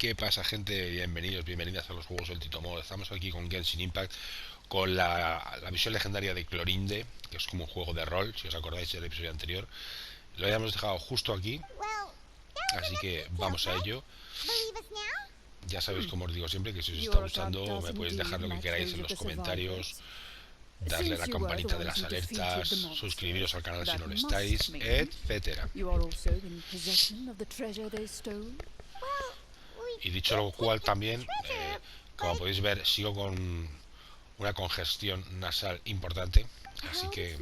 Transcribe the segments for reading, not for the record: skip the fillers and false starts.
¿Qué pasa, gente? Bienvenidos, bienvenidas a los juegos del Tito. Estamos aquí con Genshin Impact, con la misión legendaria de Clorinde, que es como un juego de rol, si os acordáis del episodio anterior. Lo habíamos dejado justo aquí, así que vamos a ello. Ya sabéis, como os digo siempre, que si os está gustando me podéis dejar lo que queráis en los comentarios, darle a la campanita de las alertas, suscribiros al canal si no lo estáis, etcétera. Y dicho lo cual también, como podéis ver, sigo con una congestión nasal importante, así que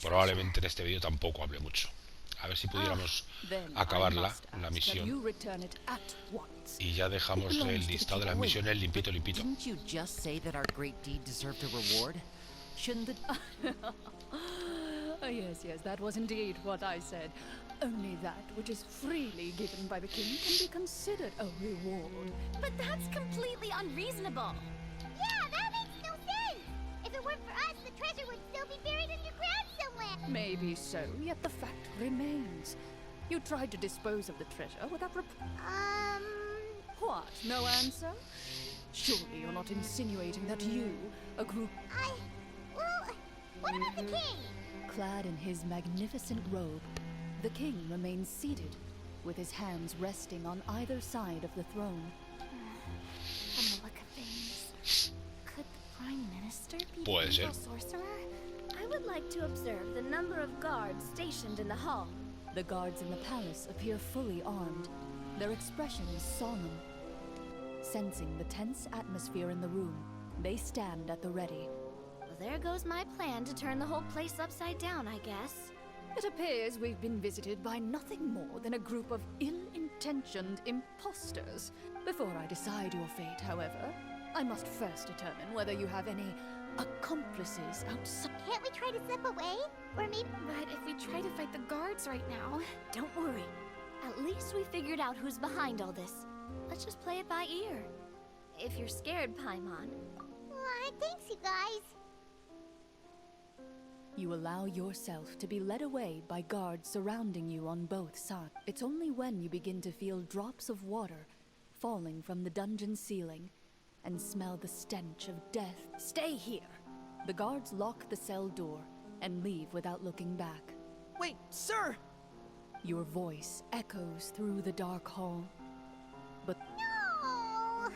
probablemente en este vídeo tampoco hable mucho. A ver si pudiéramos acabar la misión y ya dejamos el listado de las misiones limpito, limpito. Yes, that was indeed what I said. Only that which is freely given by the king can be considered a reward. But that's completely unreasonable. Yeah, that makes no sense. If it weren't for us, the treasure would still be buried underground somewhere. Maybe so, yet the fact remains. You tried to dispose of the treasure without What? No answer? Surely you're not insinuating that you, a group... Well, what about the king? Clad in his magnificent robe, the king remains seated, with his hands resting on either side of the throne. From the look of things, could the Prime Minister be Puede the ser. evil sorcerer? I would like to observe the number of guards stationed in the hall. The guards in the palace appear fully armed, their expressions solemn. Sensing the tense atmosphere in the room, they stand at the ready. Well, there goes my plan to turn the whole place upside down, I guess. It appears we've been visited by nothing more than a group of ill-intentioned imposters. Before I decide your fate, however, I must first determine whether you have any accomplices outside. Can't we try to slip away? Or maybe... But if we try to fight the guards right now, don't worry. At least we figured out who's behind all this. Let's just play it by ear. If you're scared, Paimon. Thanks, you guys. You allow yourself to be led away by guards surrounding you on both sides. It's only when you begin to feel drops of water falling from the dungeon ceiling and smell the stench of death. Stay here! The guards lock the cell door and leave without looking back. Wait, sir! Your voice echoes through the dark hall. But No!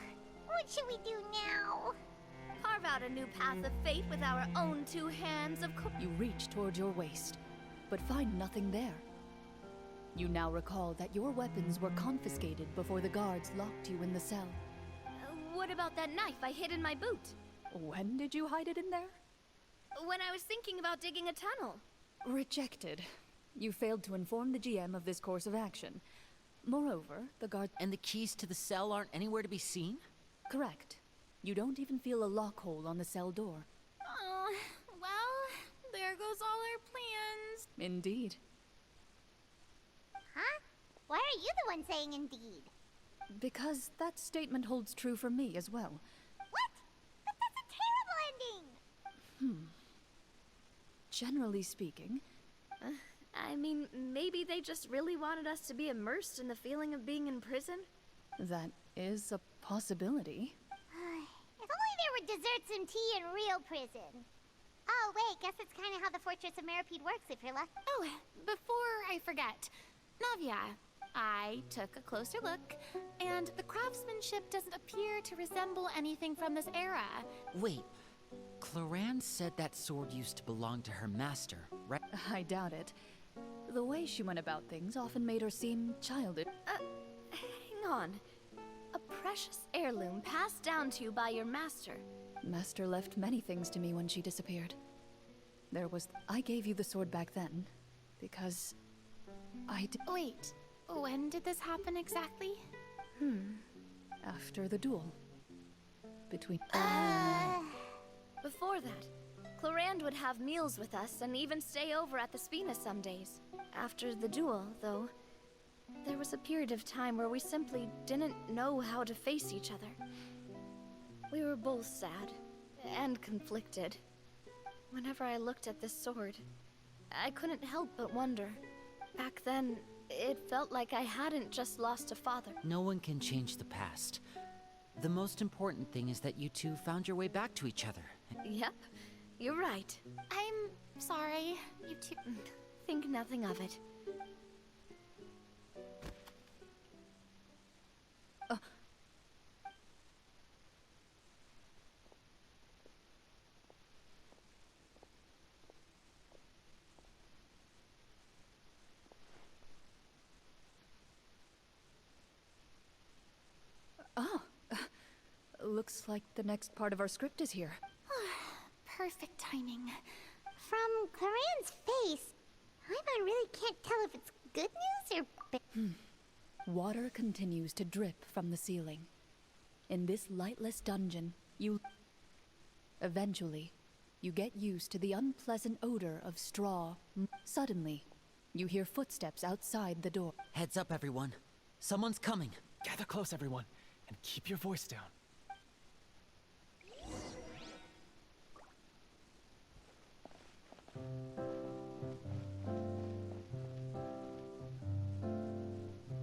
What should we do now? Carve out a new path of fate with our own two hands, of course. you reach toward your waist, but find nothing there. You now recall that your weapons were confiscated before the guards locked you in the cell. What about that knife I hid in my boot? When did you hide it in there? When I was thinking about digging a tunnel. Rejected. You failed to inform the GM of this course of action. Moreover, the guard... And the keys to the cell aren't anywhere to be seen? Correct. You don't even feel a lock hole on the cell door. Oh, well, there goes all our plans. Indeed. Huh? Why are you the one saying indeed? Because that statement holds true for me as well. What? But that's a terrible ending! Generally speaking, I mean, maybe they just really wanted us to be immersed in the feeling of being in prison? that is a possibility. If only there were desserts and tea in real prison. Oh, wait, guess that's kind of how the Fortress of Meripede works if you're lucky. Oh, before I forget, Navia, I took a closer look, and the craftsmanship doesn't appear to resemble anything from this era. Wait, Clorinde said that sword used to belong to her master, right? I doubt it. The way she went about things often made her seem childish. Hang on. A precious heirloom passed down to you by your master. Master left many things to me when she disappeared. I gave you the sword back then, because Wait, when did this happen exactly? after the duel. Between... Before that, Clorinde would have meals with us and even stay over at the Spina some days. After the duel, though, there was a period of time where we simply didn't know how to face each other. We were both sad and conflicted. Whenever I looked at this sword, I couldn't help but wonder. Back then, It felt like I hadn't just lost a father. No one can change the past. The most important thing is that you two found your way back to each other. Yep, you're right. I'm sorry, you two. Think nothing of it. Looks like the next part of our script is here. Perfect timing. From Clorinde's face, I really can't tell if it's good news or Water continues to drip from the ceiling. In this lightless dungeon, eventually, you get used to the unpleasant odor of straw. Suddenly, you hear footsteps outside the door. Heads up, everyone. Someone's coming. Gather close, everyone, and keep your voice down.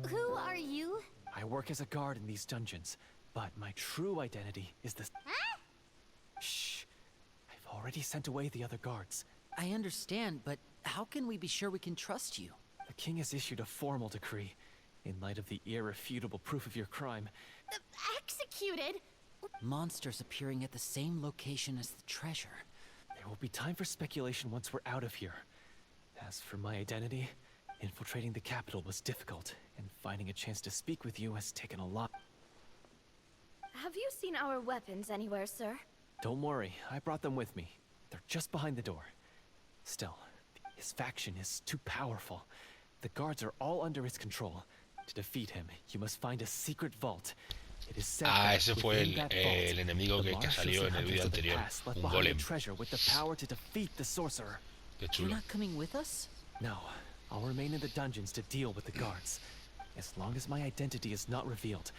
Who are you? I work as a guard in these dungeons, but my true identity is the... Huh? Shh. I've already sent away the other guards. I understand, but how can we be sure we can trust you? The king has issued a formal decree. In light of the irrefutable proof of your crime, Executed? Monsters appearing at the same location as the treasure. there will be time for speculation once we're out of here. As for my identity, infiltrating the capital was difficult, and finding a chance to speak with you has taken a lot. Have you seen our weapons anywhere, sir? Don't worry, I brought them with me. They're just behind the door. Still, his faction is too powerful. The guards are all under his control. To defeat him, you must find a secret vault. It is said that ese fue within that vault, el enemigo the que marshals salió en and el vídeo hunters of the anterior, past left un behind a golem. treasure with the power to defeat the sorcerer. Qué You're chulo. not coming with us? No, I'll remain in the dungeons to deal with the guards. As long as my identity is not revealed.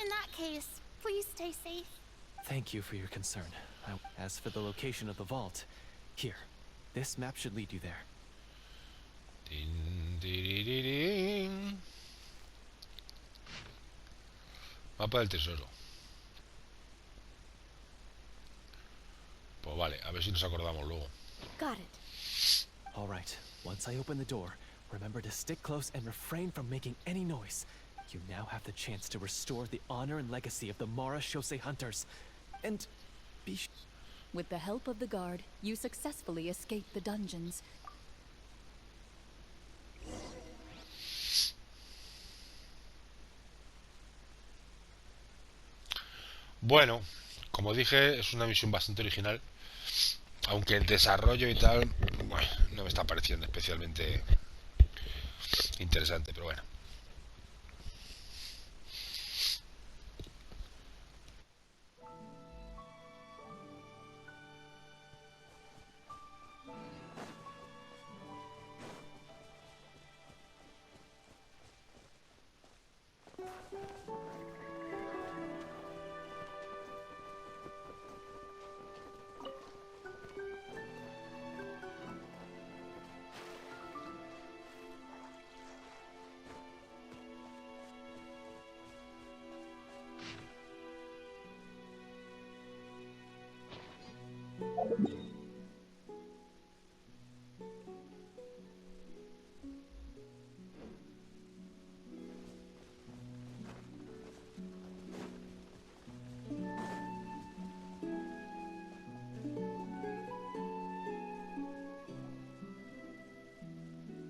In that case, please stay safe. Thank you for your concern. As for the location of the vault, here, this map should lead you there. Tin, tiririrín. Mapa del tesoro. Pues vale, a ver si nos acordamos luego. Got it. All right, once I open the door, remember to stick close and refrain from making any noise. You now have the chance to restore the honor and legacy of the Mara Shosei hunters. And be With the help of the guard, you successfully escape the dungeons. Bueno, como dije, es una misión bastante original. Aunque el desarrollo y tal, bueno, no me está pareciendo especialmente interesante, pero bueno.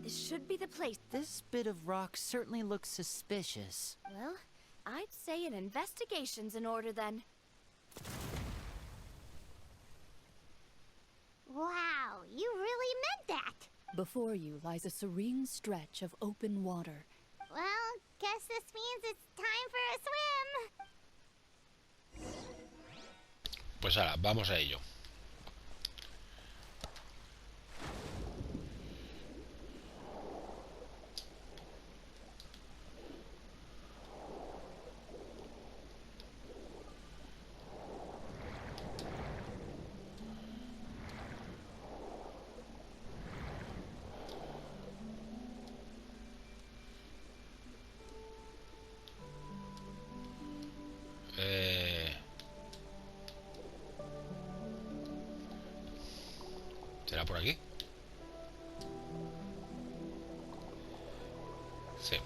This should be the place. This bit of rock certainly looks suspicious. Well, I'd say an investigation's in order then. Wow, you really meant that. Before you lies a serene stretch of open water. Well, guess this means it's time for a swim. Pues ahora, vamos a ello. ¿Era por aquí? Sí.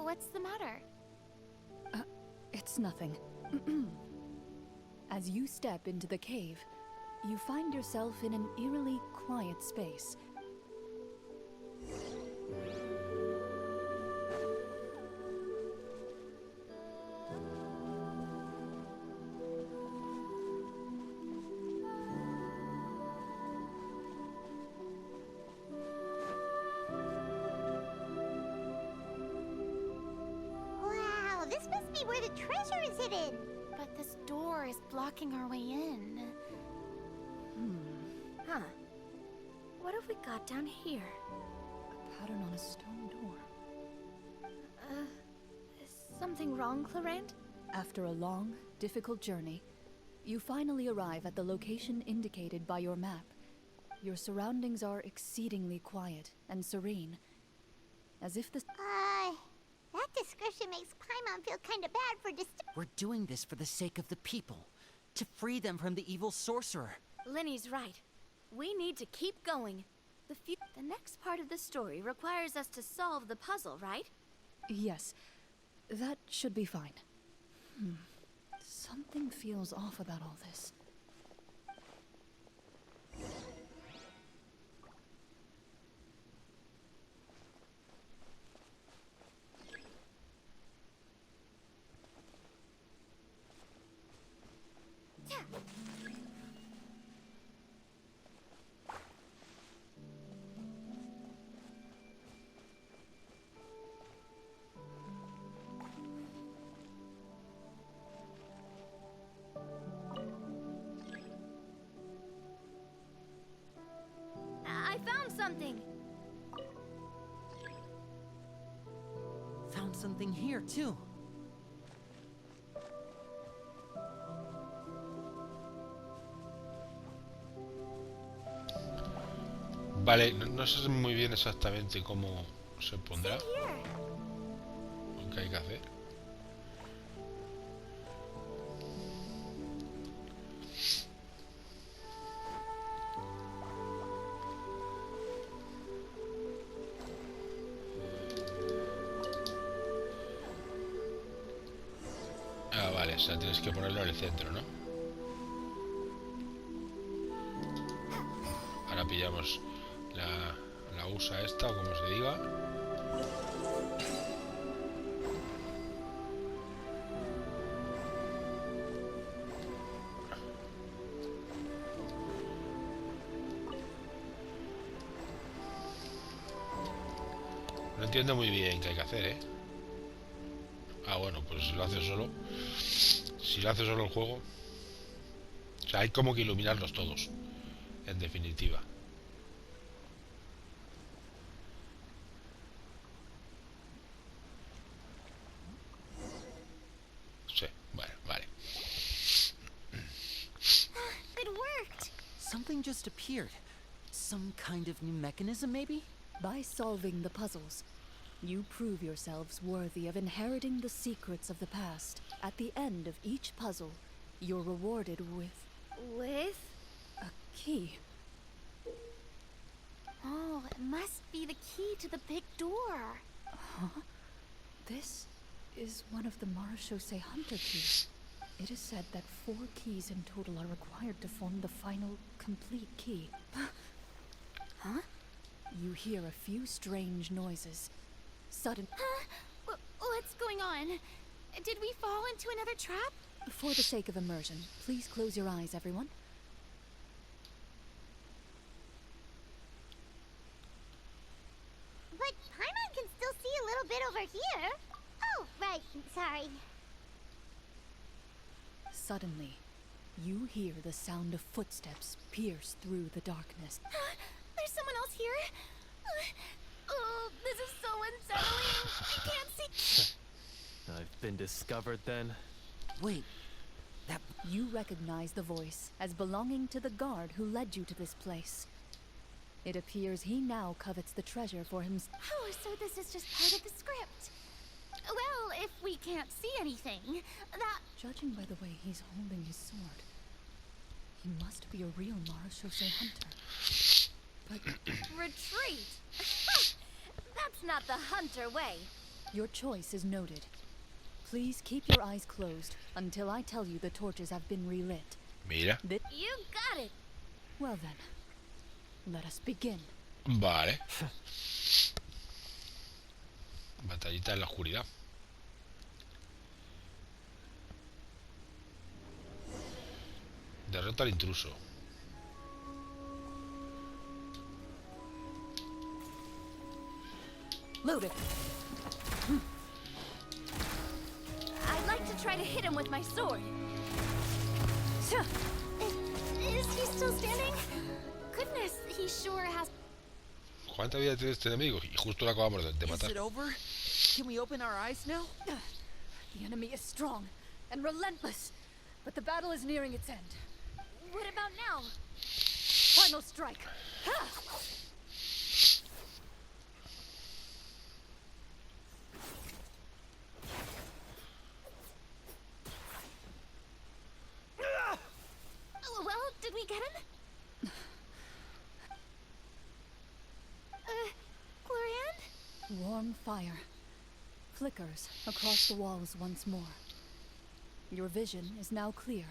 What's the matter? It's nothing. As you step into the cave, you find yourself in an eerily quiet space. Wow, this must be where the treasure is hidden. But this door is blocking our way in. Huh. What have we got down here? A pattern on a stone door. Is something wrong, Clorinde? After a long, difficult journey, you finally arrive at the location indicated by your map. Your surroundings are exceedingly quiet and serene, as if the... That description makes Paimon feel kinda bad for We're doing this for the sake of the people, to free them from the evil sorcerer. Linny's right. We need to keep going. The next part of the story requires us to solve the puzzle, right? Yes, that should be fine. Something feels off about all this. I found something! Found something here, too. Vale, no sé muy bien exactamente cómo se pondrá. Here. ¿Qué hay que hacer? Ah, vale, o sea, tienes que ponerlo en el centro, ¿no? Ahora pillamos la USA esta, o como se diga. No entiendo muy bien qué hay que hacer, ¿eh? Ah, bueno, pues si lo hace solo. Si lo hace solo el juego. O sea, hay como que iluminarlos todos. En definitiva. Sí, bueno, vale. It worked! Something just appeared. Some kind of new mechanism, maybe? By solving the puzzles, you prove yourselves worthy of inheriting the secrets of the past. At the end of each puzzle, you're rewarded with With? a key. Oh, it must be the key to the big door. This is one of the Marechaussee Hunter keys. It is said that 4 keys in total are required to form the final, complete key. Huh? You hear a few strange noises. Sudden... What's going on? Did we fall into another trap? For the sake of immersion, please close your eyes, everyone. But Paimon can still see a little bit over here. Oh, right, sorry. Suddenly, you hear the sound of footsteps pierce through the darkness. There's someone else here? Oh, this is so unsettling. I can't see. I've been discovered then. Wait, That... You recognize the voice as belonging to the guard who led you to this place. It appears he now covets the treasure for himself. Oh, so this is just part of the script. Well, if we can't see anything, that... Judging by the way he's holding his sword, he must be a real Marashose hunter. But Retreat! That's not the hunter way. your choice is noted. Please keep your eyes closed until I tell you the torches have been relit. Mira. You got it. Well then, let us begin. Vale. Batallita en la oscuridad. Derrota al intruso. Load it. I'd like to try to hit him with my sword. Is he still standing? Goodness, he sure has... ¿Cuánta vida tiene este enemigo? Y justo lo acabamos de Is matar. it over? Can we open our eyes now? The enemy is strong and relentless, but the battle is nearing its end. What about now? Final strike. Ha! Well, did we get him? Clorinde? Warm fire flickers across the walls once more. Your vision is now clear.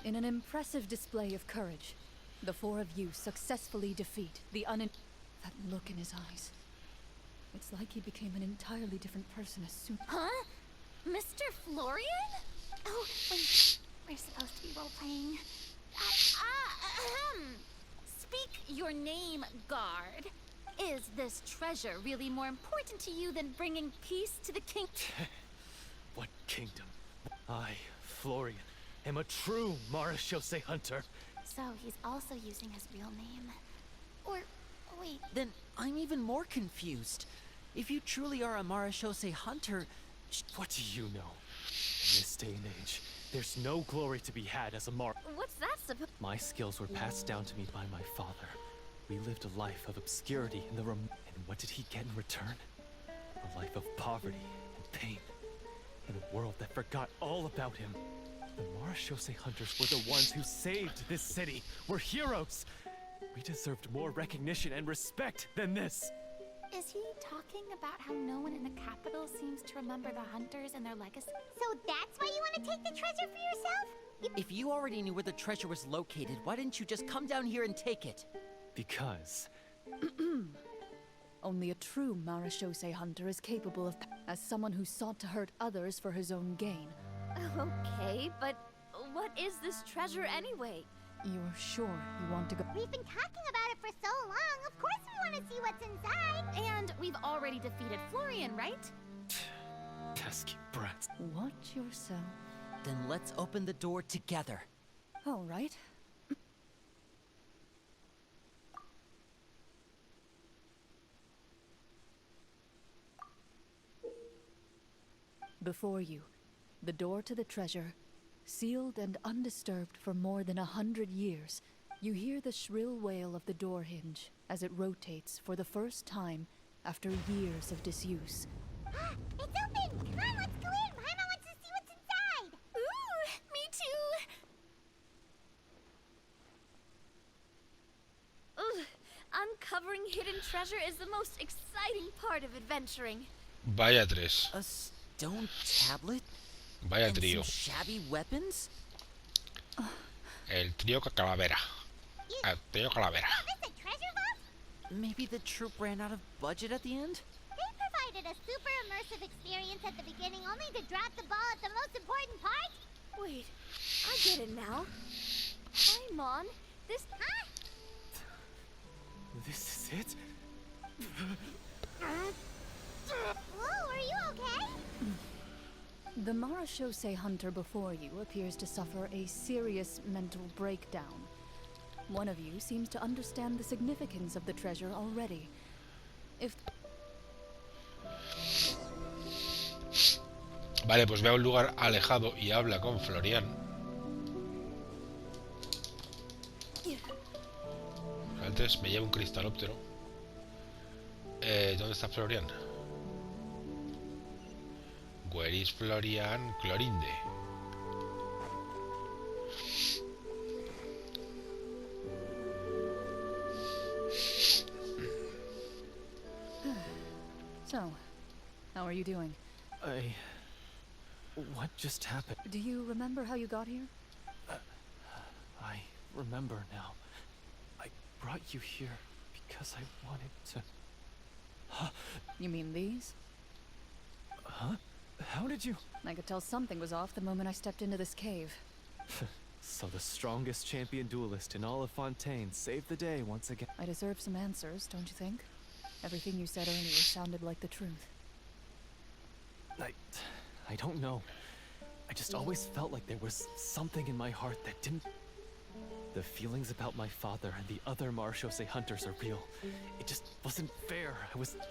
In an impressive display of courage, the four of you successfully defeat the That look in his eyes. It's like he became an entirely different person as soon... Huh? Mr. Florian? Oh, wait. We're supposed to be role-playing. Speak your name, guard. Is this treasure really more important to you than bringing peace to the king? What kingdom? I, Florian, am a true Marashose hunter. So he's also using his real name. Or, wait. Then I'm even more confused. If you truly are a Marashose hunter... What do you know? In this day and age, there's no glory to be had as a What's that supposed... My skills were passed down to me by my father. We lived a life of obscurity in the and what did he get in return? A life of poverty and pain. In a world that forgot all about him. The Marashose hunters were the ones who saved this city. We're heroes. We deserved more recognition and respect than this. Is he talking about how no one in the capital seems to remember the hunters and their legacy? So that's why you want to take the treasure for yourself? If you already knew where the treasure was located, why didn't you just come down here and take it? Because... Only a true Marashose hunter is capable of... as someone who sought to hurt others for his own gain. Okay, but what is this treasure anyway? You're sure you want to go... We've been talking about it for so long. Of course we want to see what's inside. And we've already defeated Florian, right? pesky brats. Watch yourself. Then let's open the door together. All right. Before you, the door to the treasure, sealed and undisturbed for more than 100 years. You hear the shrill wail of the door hinge as it rotates for the first time after years of disuse. It's open! Come on, let's go in! Paimon wants to see what's inside! Ooh, me too! Ugh, uncovering hidden treasure is the most exciting part of adventuring. Vaya tres. A stone tablet? Vaya And trío. some shabby weapons? El trío calavera. El trío calavera. Is this a treasure vault? Maybe the troop ran out of budget at the end? They provided a super immersive experience at the beginning only to drop the ball at the most important part? Wait, I get it now. Paimon, this... Huh? This is it? Whoa, are you okay? The Marashose hunter before you appears to suffer a serious mental breakdown. One of you seems to understand the significance of the treasure already. If... Vale, pues ve a un lugar alejado y habla con Florian. Antes me lleva un cristalóptero. ¿Dónde está Florian? Where is Florian? Clorinde. So, how are you doing? What just happened? Do you remember how you got here? I remember now. I brought you here because I wanted to... You mean these? Huh? How did you... I could tell something was off the moment I stepped into this cave. So the strongest champion duelist in all of Fontaine saved the day once again. I deserve some answers, don't you think? Everything you said earlier sounded like the truth. I don't know. I just always felt like there was something in my heart that didn't... The feelings about my father and the other Marchose hunters are real. It just wasn't fair.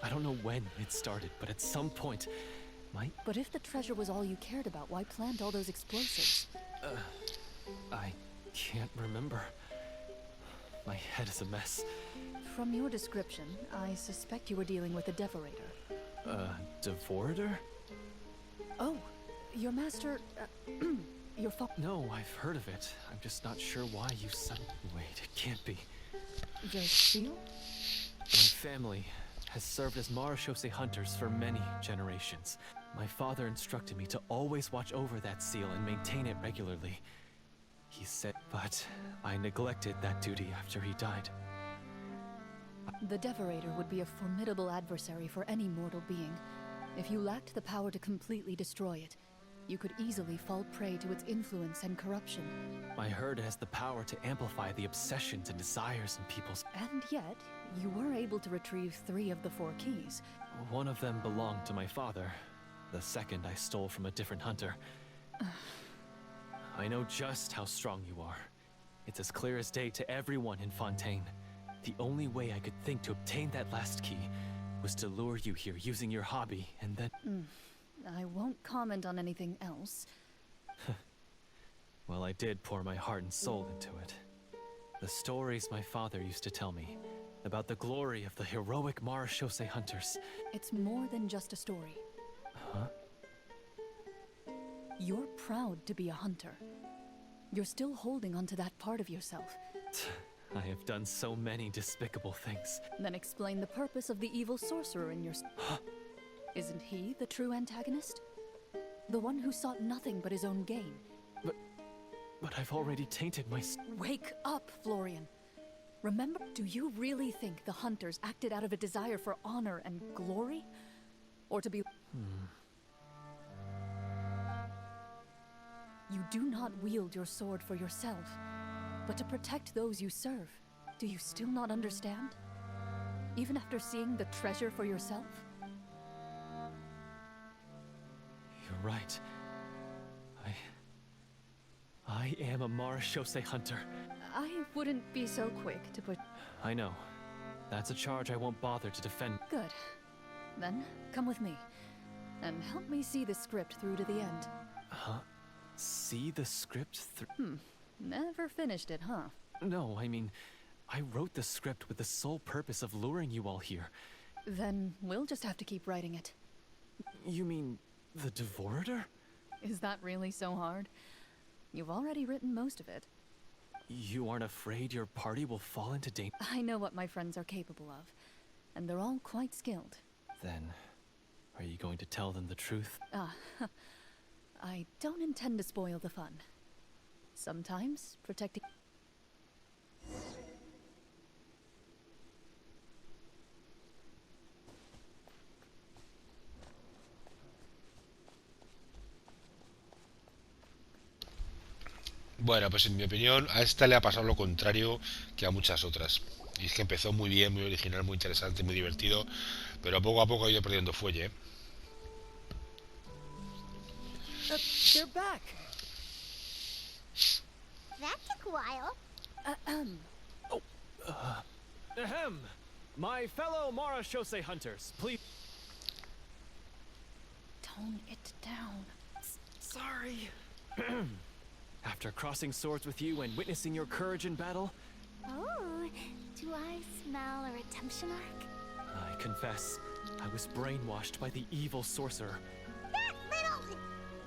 I don't know when it started, but at some point, But if the treasure was all you cared about, why plant all those explosives? I can't remember. My head is a mess. From your description, I suspect you were dealing with a devorator. Devorator? Oh, your master... your No, I've heard of it. I'm just not sure why you said... Wait, it can't be. The seal? My family has served as Marchose hunters for many generations. My father instructed me to always watch over that seal and maintain it regularly. He said, but I neglected that duty after he died. The devorator would be a formidable adversary for any mortal being. If you lacked the power to completely destroy it, you could easily fall prey to its influence and corruption. I heard it has the power to amplify the obsessions and desires in people's... And yet, you were able to retrieve 3 of the 4 keys. One of them belonged to my father. The second I stole from a different hunter. I know just how strong you are. It's as clear as day to everyone in Fontaine. The only way I could think to obtain that last key was to lure you here using your hobby, and then... I won't comment on anything else. Well, I did pour my heart and soul into it. The stories my father used to tell me about the glory of the heroic Marchose hunters. It's more than just a story. Huh? You're proud to be a hunter. You're still holding onto that part of yourself. I have done so many despicable things. Then explain the purpose of the evil sorcerer in your... Isn't he the true antagonist? The one who sought nothing but his own gain. But I've already tainted my... Wake up, Florian. Remember, do you really think the hunters acted out of a desire for honor and glory? Or to be... You do not wield your sword for yourself, but to protect those you serve. Do you still not understand? Even after seeing the treasure for yourself? You're right. I am a Marchose hunter. I wouldn't be so quick to put... I know. That's a charge I won't bother to defend. Good. Then, come with me. And help me see the script through to the end. Huh? See the script through... Never finished it, huh? No, I mean, I wrote the script with the sole purpose of luring you all here. Then we'll just have to keep writing it. You mean the Devorator? Is that really so hard? You've already written most of it. You aren't afraid your party will fall into danger? I know what my friends are capable of, and they're all quite skilled. Then, are you going to tell them the truth? I don't intend to spoil the fun. Sometimes, protecting... Bueno, pues en mi opinión a esta le ha pasado lo contrario que a muchas otras. Y es que empezó muy bien, muy original, muy interesante, muy divertido, pero poco a poco ha ido perdiendo fuelle, ¿eh? They're back! That took a while. Ahem! My fellow Marchose hunters, please... Tone it down. sorry. After crossing swords with you and witnessing your courage in battle, Oh, do I smell a redemption arc? I confess, I was brainwashed by the evil sorcerer. That little...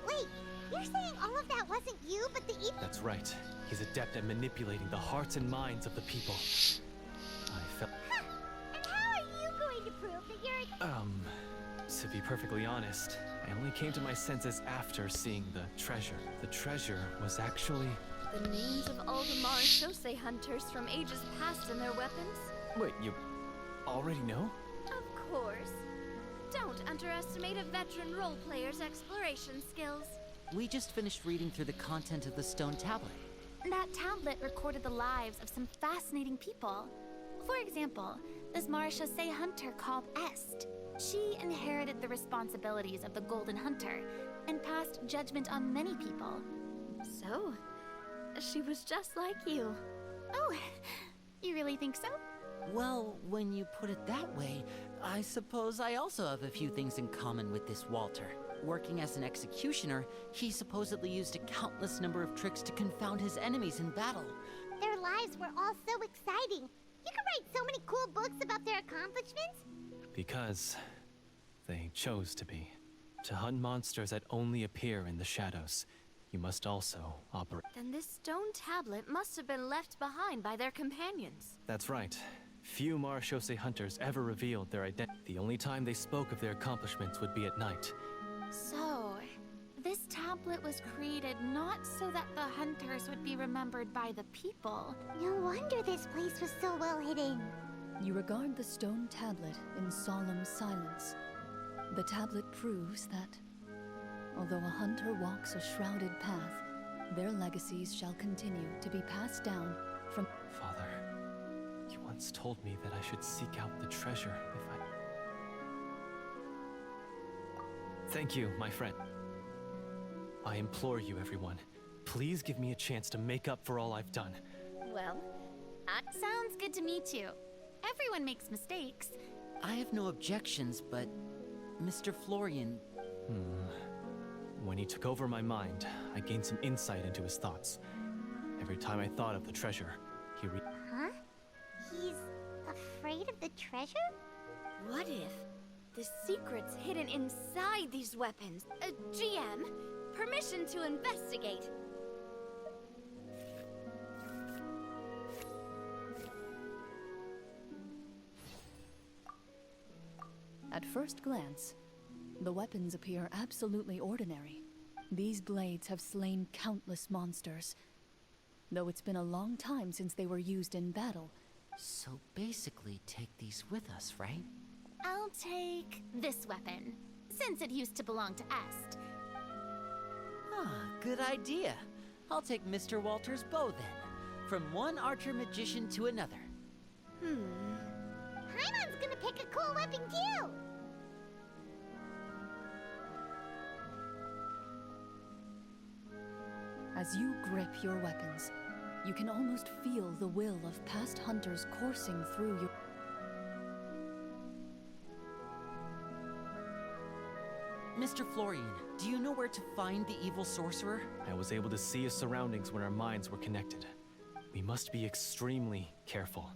Wait, you're saying all of that wasn't you, but the evil... That's right. He's adept at manipulating the hearts and minds of the people. I felt... Huh. And how are you going to prove that you're... To be perfectly honest, I only came to my senses after seeing the treasure. The treasure was actually... The names of all the Marechaussee hunters from ages past and their weapons? Wait, you already know? Of course. Don't underestimate a veteran role player's exploration skills. We just finished reading through the content of the stone tablet. That tablet recorded the lives of some fascinating people. For example, this Marechaussee hunter called Este. She inherited the responsibilities of the Golden Hunter and passed judgment on many people. So, she was just like you. Oh, you really think so? Well, when you put it that way, I suppose I also have a few things in common with this Walter. Working as an executioner, he supposedly used a countless number of tricks to confound his enemies in battle. Their lives were all so exciting. You could write so many cool books about their accomplishments. Because they chose to be. To hunt monsters that only appear in the shadows, you must also operate. Then this stone tablet must have been left behind by their companions. That's right. Few Marechaussee hunters ever revealed their identity. The only time they spoke of their accomplishments would be at night. So, this tablet was created not so that the hunters would be remembered by the people. No wonder this place was so well hidden. You regard the stone tablet in solemn silence. The tablet proves that, although a hunter walks a shrouded path, their legacies shall continue to be passed down from... Father, you once told me that I should seek out the treasure if I... Thank you, my friend. I implore you, everyone, please give me a chance to make up for all I've done. Well, that sounds good to me too. Everyone makes mistakes. I have no objections, but Mr. Florian... When he took over my mind, I gained some insight into his thoughts. Every time I thought of the treasure, he Huh? He's afraid of the treasure? What if the secret's hidden inside these weapons? GM, permission to investigate. At first glance, the weapons appear absolutely ordinary. These blades have slain countless monsters, though it's been a long time since they were used in battle. So basically, take these with us, right? I'll take this weapon, since it used to belong to Est. Ah, good idea. I'll take Mr. Walter's bow then. From one archer-magician to another. Paimon's gonna pick a cool weapon too! As you grip your weapons, you can almost feel the will of past hunters coursing through your... Mr. Florian, do you know where to find the evil sorcerer? I was able to see his surroundings when our minds were connected. We must be extremely careful.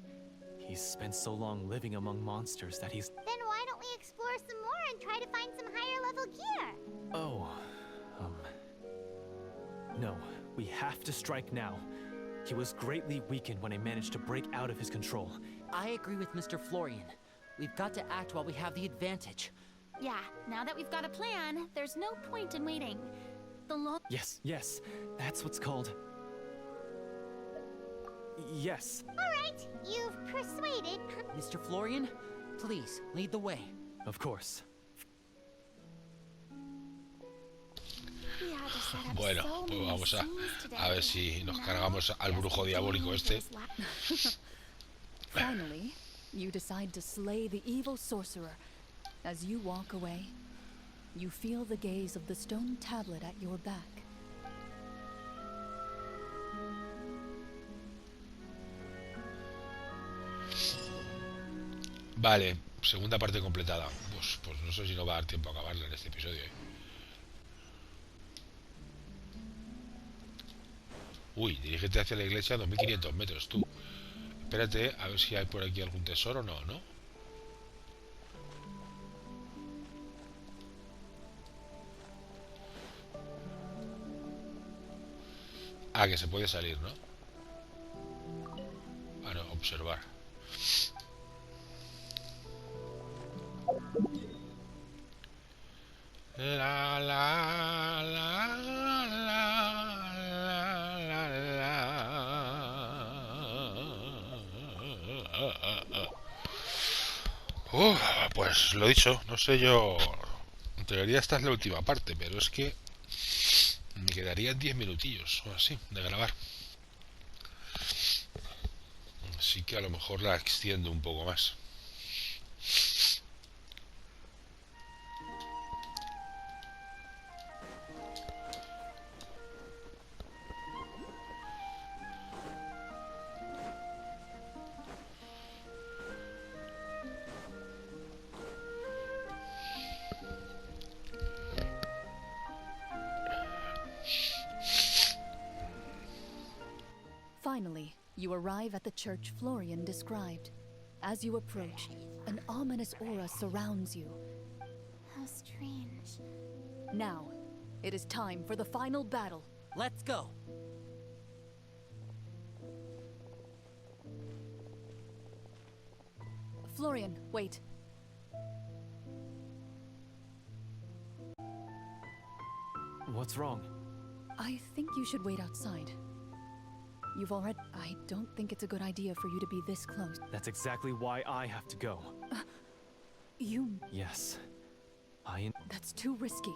He's spent so long living among monsters that he's... Then why don't we explore some more and try to find some higher level gear? Oh, no, we have to strike now. He was greatly weakened when I managed to break out of his control. I agree with Mr. Florian. We've got to act while we have the advantage. Yeah, now that we've got a plan, there's no point in waiting. Yes, that's what's called... Yes. Alright, you've persuaded. Mr. Florian, please, lead the way. Of course. We had to set up Bueno, so pues many vamos scenes today. a ver si nos Now, cargamos al brujo diabólico este. Finally, you decide to slay the evil sorcerer. As you walk away, you feel the gaze of the stone tablet at your back. Vale, segunda parte completada. Pues no sé si nos va a dar tiempo a acabarla en este episodio. Uy, dirígete hacia la iglesia a 2500 metros, tú. Espérate, a ver si hay por aquí algún tesoro. No, ¿no? Ah, que se puede salir, ¿no? Ah, no, observar. La, la, la, la, la, la. Pues lo dicho, no sé yo. En teoría esta es la última parte, pero es que me quedarían 10 minutillos o así de grabar. Así que a lo mejor la extiendo un poco más. Finally, you arrive at the church Florian described. As you approach, an ominous aura surrounds you. How strange. Now, it is time for the final battle. Let's go. Florian, wait. What's wrong? I think you should wait outside. You've already... I don't think it's a good idea for you to be this close. That's exactly why I have to go. You... Yes. That's too risky.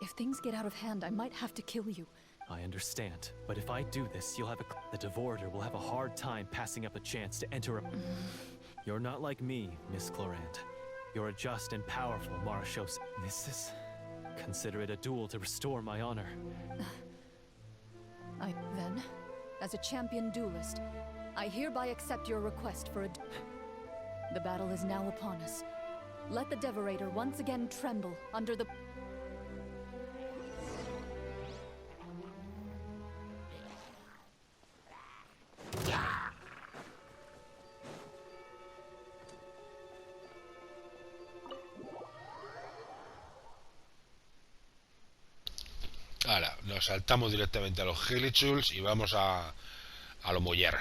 If things get out of hand, I might have to kill you. I understand, but if I do this, you'll have the Devorator will have a hard time passing up a chance to enter a... You're not like me, Miss Clorinde. You're a just and powerful Marashos. This is... Consider it a duel to restore my honor. Then, as a champion duelist, I hereby accept your request for a... The battle is now upon us. Let the Devorator once again tremble under the... Ahora, nos saltamos directamente a los Helichuls y vamos a lo Moller.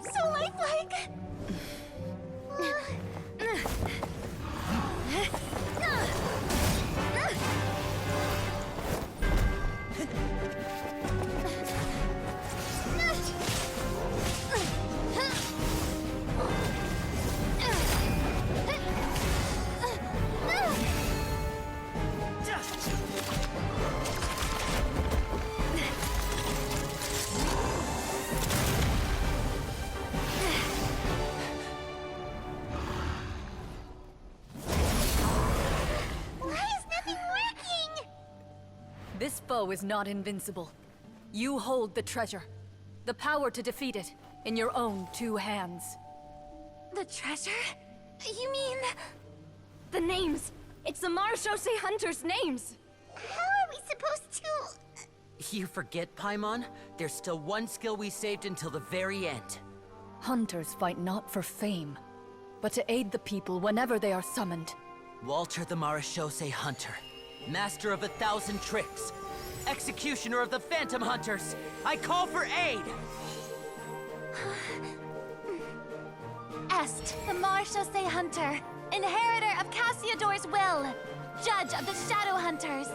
So lifelike. This foe is not invincible. You hold the treasure. The power to defeat it in your own 2 hands. The treasure? You mean... The names! It's the Marashose hunters' names! How are we supposed to... You forget, Paimon? There's still one skill we saved until the very end. Hunters fight not for fame, but to aid the people whenever they are summoned. Walter the Marashose Hunter, master of 1,000 tricks, executioner of the Phantom Hunters, I call for aid! Est, the Marashose Hunter, inheritor of Cassiodor's will, judge of the Shadow Hunters.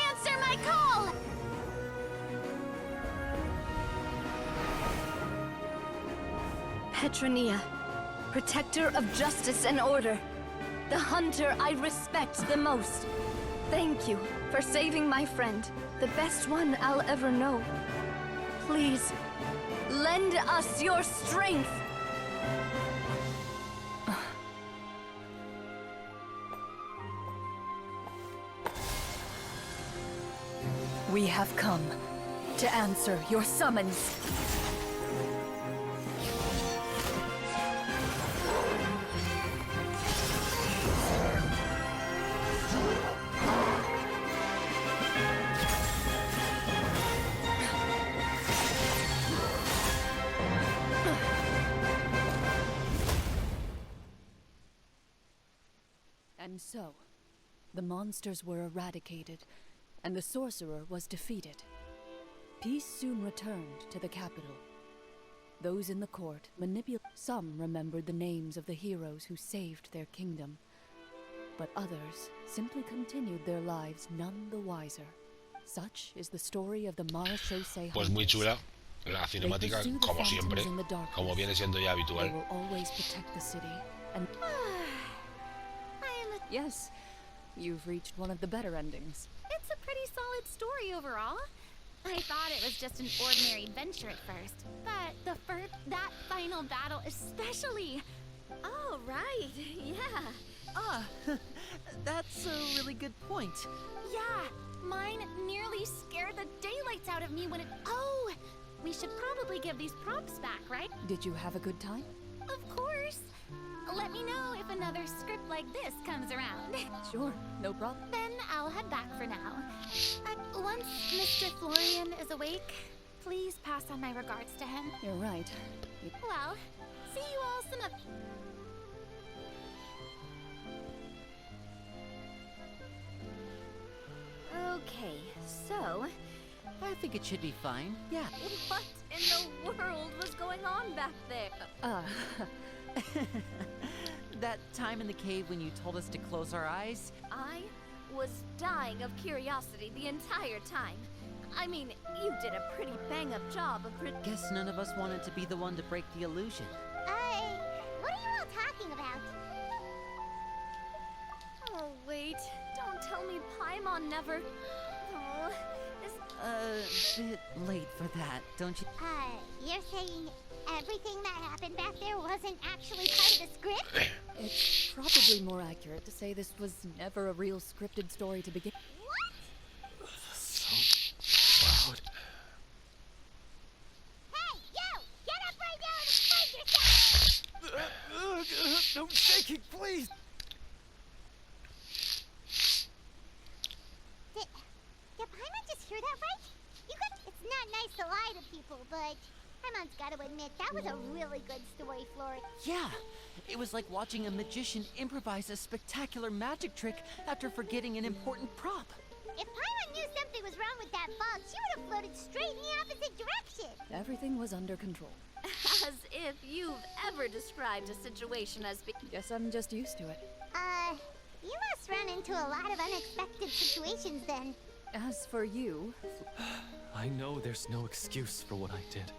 Answer my call! Petronia, protector of justice and order. The hunter I respect the most. Thank you for saving my friend, the best one I'll ever know. Please, lend us your strength. We have come to answer your summons. And so, the monsters were eradicated, and the sorcerer was defeated. Peace soon returned to the capital. Those in the court Some remembered the names of the heroes who saved their kingdom, but others simply continued their lives none the wiser. Such is the story of the Marechaussee Pues muy Hunters. chula la cinemática, como siempre, como viene siendo ya They habitual. will always protect the city, and yes, you've reached one of the better endings. It's a pretty solid story overall. I thought it was just an ordinary adventure at first, but that final battle especially. Oh, right. Yeah. Ah, that's a really good point. Yeah, mine nearly scared the daylights out of me when it... Oh, we should probably give these props back, right? Did you have a good time? Of course. Let me know if another script like this comes around. Sure, no problem. Then I'll head back for now. Once Mr. Florian is awake, please pass on my regards to him. You're right. Well, see you all some other... Okay, so I think it should be fine. Yeah. what in the world was going on back there? That time in the cave when you told us to close our eyes? I was dying of curiosity the entire time. I mean, you did a pretty bang-up job of Guess none of us wanted to be the one to break the illusion. What are you all talking about? Oh, wait. Don't tell me Paimon never... Oh, this... Bit late for that, don't you? You're saying everything that happened back there wasn't actually part of the script? It's probably more accurate to say this was never a real scripted story to begin. What? So loud. Hey, you! Get up right now and explain yourself! No shaking, please! Did Paimon just hear that right? It's not nice to lie to people, but Paimon's got to admit, that was a really good story, Florian. Yeah, it was like watching a magician improvise a spectacular magic trick after forgetting an important prop. If Paimon knew something was wrong with that fog, she would have floated straight in the opposite direction. Everything was under control. As if you've ever described a situation as Guess I'm just used to it. You must run into a lot of unexpected situations then. As for you, I know there's no excuse for what I did.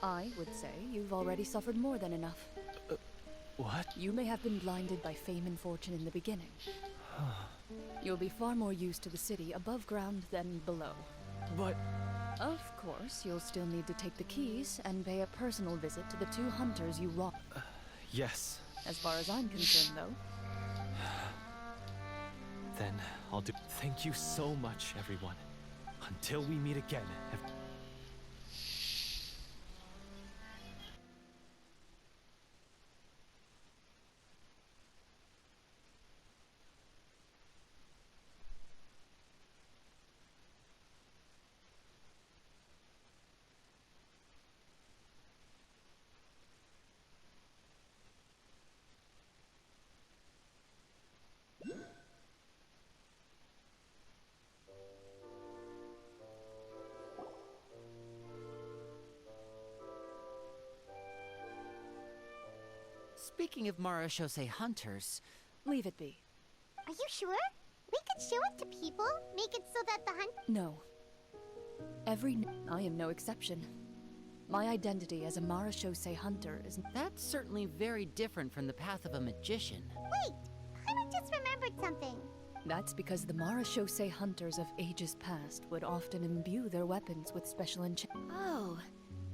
I would say you've already suffered more than enough. What? You may have been blinded by fame and fortune in the beginning. You'll be far more used to the city above ground than below. But... Of course, you'll still need to take the keys and pay a personal visit to the two hunters you robbed. yes. As far as I'm concerned, though. Then I'll do... Thank you so much, everyone. Until we meet again. Speaking of Marechaussee hunters... Leave it be. Are you sure? We could show it to people, make it so that the hunt... No. I am no exception. My identity as a Marechaussee hunter is... That's certainly very different from the path of a magician. Wait! Paimon just something. That's because the Marachose hunters of ages past would often imbue their weapons with special enchantments. Oh,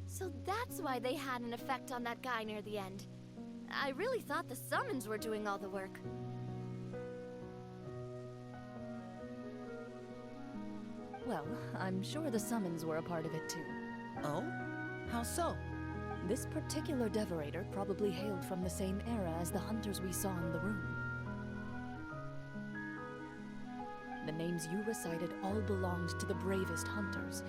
so that's why they had an effect on that guy near the end. I really thought the summons were doing all the work. Well, I'm sure the summons were a part of it too. Oh? How so? This particular devorator probably hailed from the same era as the hunters we saw in the room. The names you recited all belonged to the bravest hunters.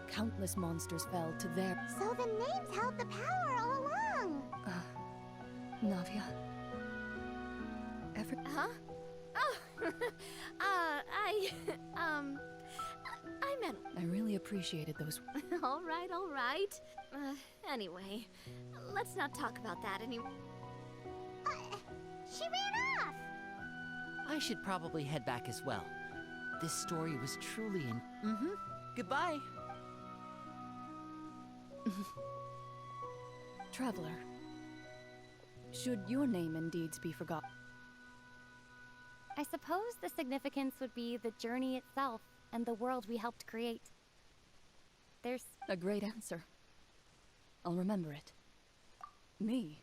Countless monsters fell to their... So the names held the power all along. Navia? Huh? Oh, I meant... I really appreciated those... all right, all right. Anyway, let's not talk about that anymore. She ran off. I should probably head back as well. This story was truly Goodbye. Traveler. Should your name and deeds be forgotten? I suppose the significance would be the journey itself and the world we helped create. There's... A great answer. I'll remember it. Me,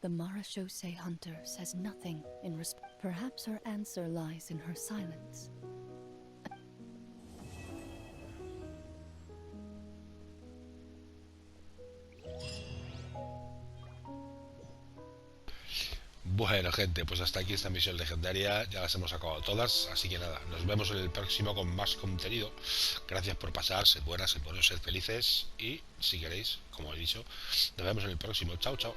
the Marachose hunter, says nothing in response. Perhaps her answer lies in her silence. Bueno, gente, pues hasta aquí esta misión legendaria. Ya las hemos acabado todas, así que nada, nos vemos en el próximo con más contenido. Gracias por pasar, sed buenas, sed buenos, sed felices. Y si queréis, como he dicho, nos vemos en el próximo. Chao, chao.